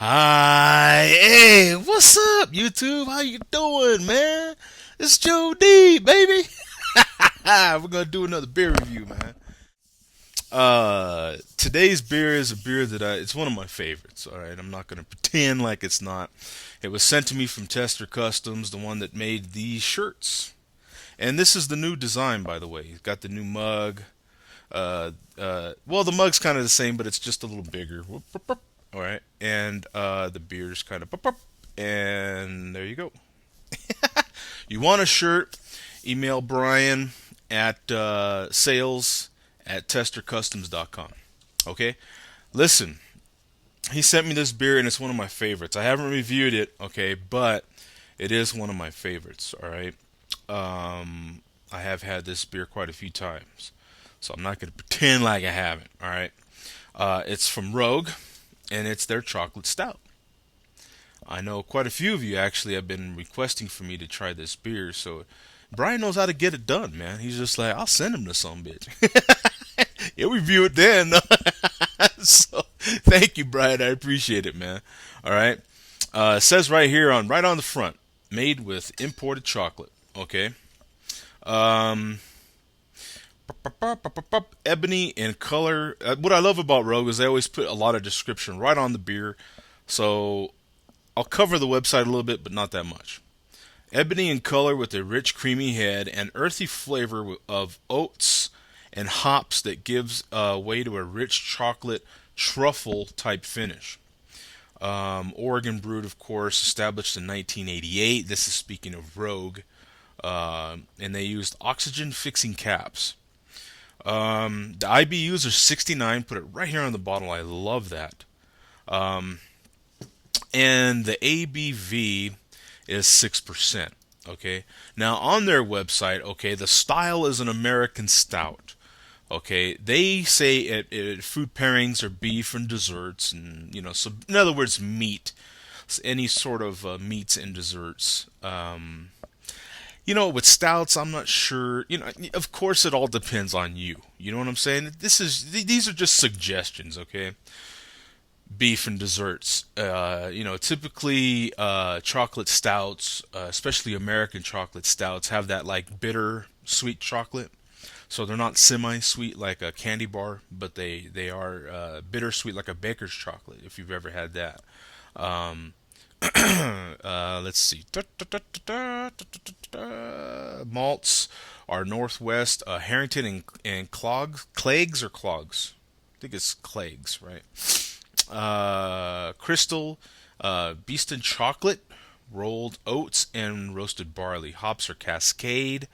Hi, hey, what's up, YouTube? How you doing, man? It's Joe D, baby. We're gonna do another beer review, man. Today's beer is a beer that it's one of my favorites. All right, I'm not gonna pretend like it's not. It was sent to me from Tester Customs, the one that made these shirts. And this is the new design, by the way. It's got the new mug. Well, the mug's kind of the same, but it's just a little bigger. All right, and the beer's kind of, and there you go. You want a shirt? Email Brian at sales at testercustoms.com. Okay, listen. He sent me this beer, and it's one of my favorites. I haven't reviewed it, okay, but it is one of my favorites. All right. I have had this beer quite a few times, so I'm not going to pretend like I haven't. All right. It's from Rogue, and it's their chocolate stout. I know quite a few of you actually have been requesting for me to try this beer, so Brian knows how to get it done, man. He's just like, I'll send him to some bitch. He'll review it then. So thank you, Brian. I appreciate it, man. All right. It says right here right on the front, made with imported chocolate. Okay. Um, Ebony in color. What I love about Rogue is they always put a lot of description right on the beer. So I'll cover the website a little bit, but not that much. Ebony in color with a rich creamy head and earthy flavor of oats and hops that gives way to a rich chocolate truffle type finish. Oregon brewed, of course, established in 1988. This is speaking of Rogue. And they used oxygen fixing caps. The IBUs are 69. Put it right here on the bottle. I love that. Um, and the ABV is 6%. Okay. Now on their website, okay, the style is an American stout. Okay, they say food pairings are beef and desserts, and so in other words, meat, any sort of meats and desserts. With stouts, I'm not sure. Of course, it all depends on you. You know what I'm saying? These are just suggestions, okay? Beef and desserts. Typically chocolate stouts, especially American chocolate stouts, have that like bitter sweet chocolate. So they're not semi-sweet like a candy bar, but they are bittersweet like a baker's chocolate. If you've ever had that. Um, let's see. Malts are Northwest Harrington and Clags or Clogs. I think it's Clags, right? Crystal, Beeston chocolate, rolled oats, and roasted barley. Hops are Cascade.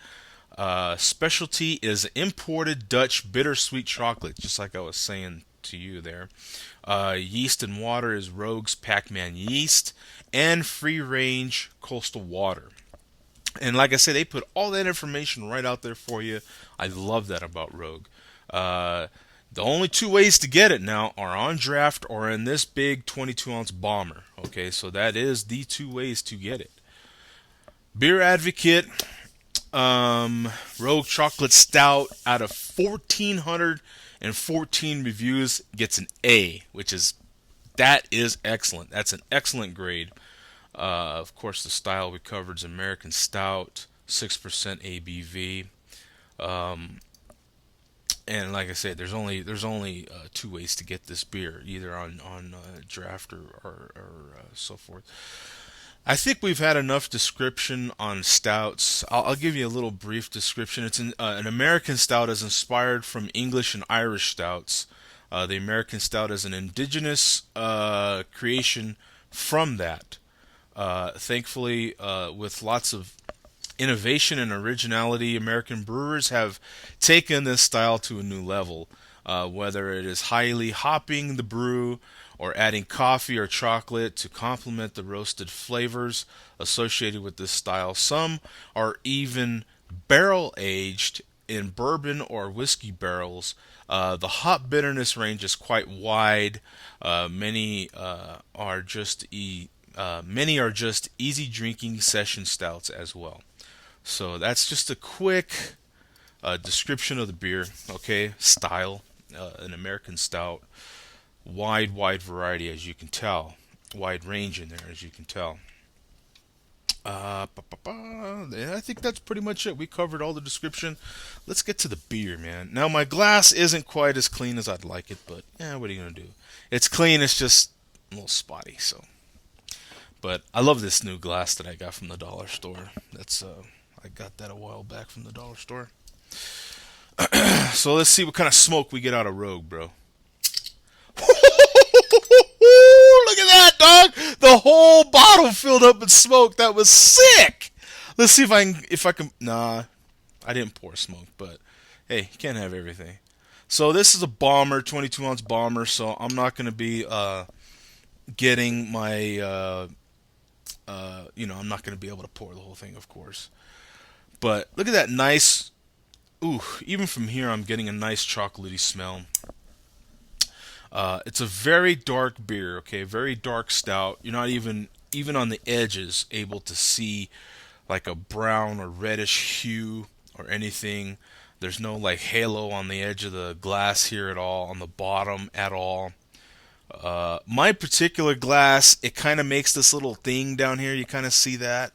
Specialty is imported Dutch bittersweet chocolate, just like I was saying to you there. Yeast and water is Rogue's Pac-Man yeast, and free range coastal water. And like I said, they put all that information right out there for you. I love that about Rogue. The only two ways to get it now are on draft or in this big 22-ounce bomber. Okay, so that is the two ways to get it. Beer Advocate, Rogue Chocolate Stout out of 1,414 reviews gets an A, that is excellent. That's an excellent grade. Of course, the style we covered is American Stout, 6% ABV. Um, and like I said, there's only two ways to get this beer, either on draft or so forth. I think we've had enough description on stouts. I'll give you a little brief description. It's an American stout is inspired from English and Irish stouts. The American stout is an indigenous creation from that. Thankfully, with lots of innovation and originality, American brewers have taken this style to a new level. Whether it is highly hopping the brew or adding coffee or chocolate to complement the roasted flavors associated with this style. Some are even barrel aged in bourbon or whiskey barrels. The hop bitterness range is quite wide. Many are just easy drinking session stouts as well. So that's just a quick description of the beer. Okay, style, an American stout, wide variety as you can tell. wide range in there, as you can tell. And I think that's pretty much it. We covered all the description. Let's get to the beer, man. Now, my glass isn't quite as clean as I'd like it, but yeah, what are you gonna do? It's clean. It's just a little spotty. So, but I love this new glass that I got from the dollar store. That's I got that a while back from the dollar store. So let's see what kind of smoke we get out of Rogue, bro. Look at that, dog! The whole bottle filled up with smoke. That was sick. Let's see if I can. Nah, I didn't pour smoke, but hey, you can't have everything. So this is a bomber, 22-ounce bomber. So I'm not gonna be getting my I'm not gonna be able to pour the whole thing, of course. But look at that nice. Ooh, even from here, I'm getting a nice chocolatey smell. It's a very dark beer, okay, very dark stout. You're not even on the edges able to see like a brown or reddish hue or anything. There's no like halo on the edge of the glass here at all, on the bottom at all. My particular glass, it kind of makes this little thing down here. You kind of see that.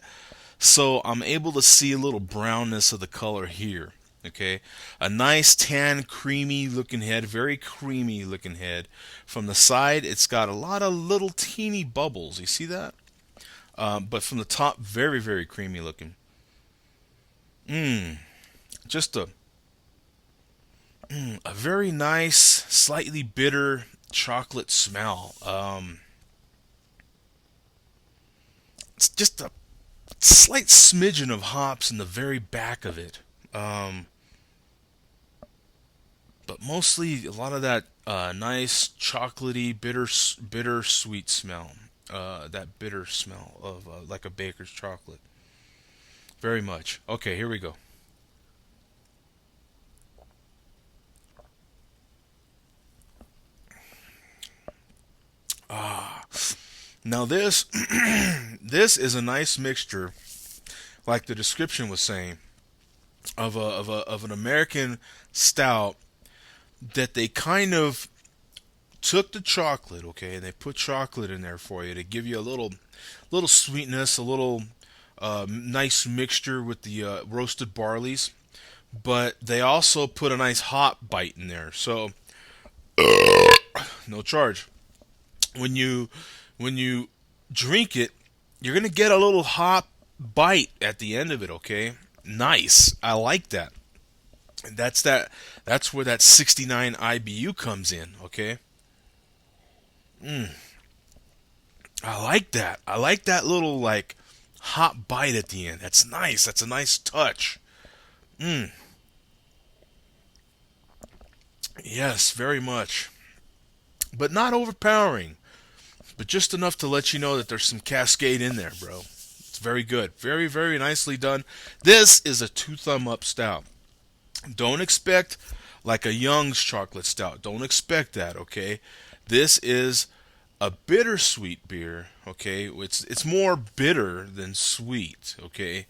So I'm able to see a little brownness of the color here. Okay, a nice tan, creamy looking head, very creamy looking head. From the side, it's got a lot of little teeny bubbles. You see that? But from the top, very, very creamy looking. Mmm, just a very nice, slightly bitter chocolate smell. It's just a slight smidgen of hops in the very back of it. But mostly a lot of that nice chocolatey, bitter sweet smell. That bitter smell of like a baker's chocolate. Very much. Okay, here we go. Ah, now this this is a nice mixture, like the description was saying, of an American stout that they kind of took the chocolate, okay, and they put chocolate in there for you to give you a little sweetness, a little nice mixture with the roasted barleys, but they also put a nice hop bite in there. So no charge. When you drink it, you're gonna get a little hop bite at the end of it. Okay, nice. I like that. And that's where that 69 IBU comes in, okay? Mm, I like that. I like that little like hot bite at the end. That's nice. That's a nice touch. Mm, yes, very much. But not overpowering, but just enough to let you know that there's some cascade in there, bro. It's very good. Very, very nicely done. This is a two thumb up stout. Don't expect like a Young's chocolate stout. Don't expect that, okay? This is a bittersweet beer, okay? It's more bitter than sweet, okay?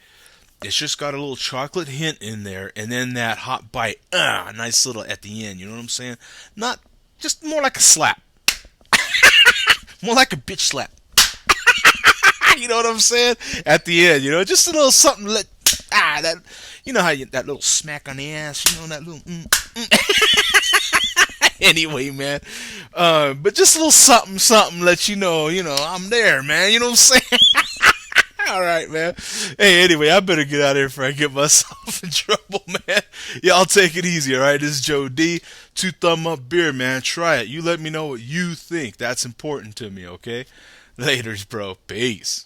It's just got a little chocolate hint in there, and then that hot bite, nice little at the end. You know what I'm saying? Not just more like a slap, more like a bitch slap. You know what I'm saying? At the end, just a little something. That how that little smack on the ass. That little. Anyway, man. But just a little something, something. Let I'm there, man. You know what I'm saying? All right, man. Hey, anyway, I better get out of here before I get myself in trouble, man. Y'all take it easy, all right? This is Joe D. Two thumb up beer, man. Try it. You let me know what you think. That's important to me, okay? Laters, bro. Peace.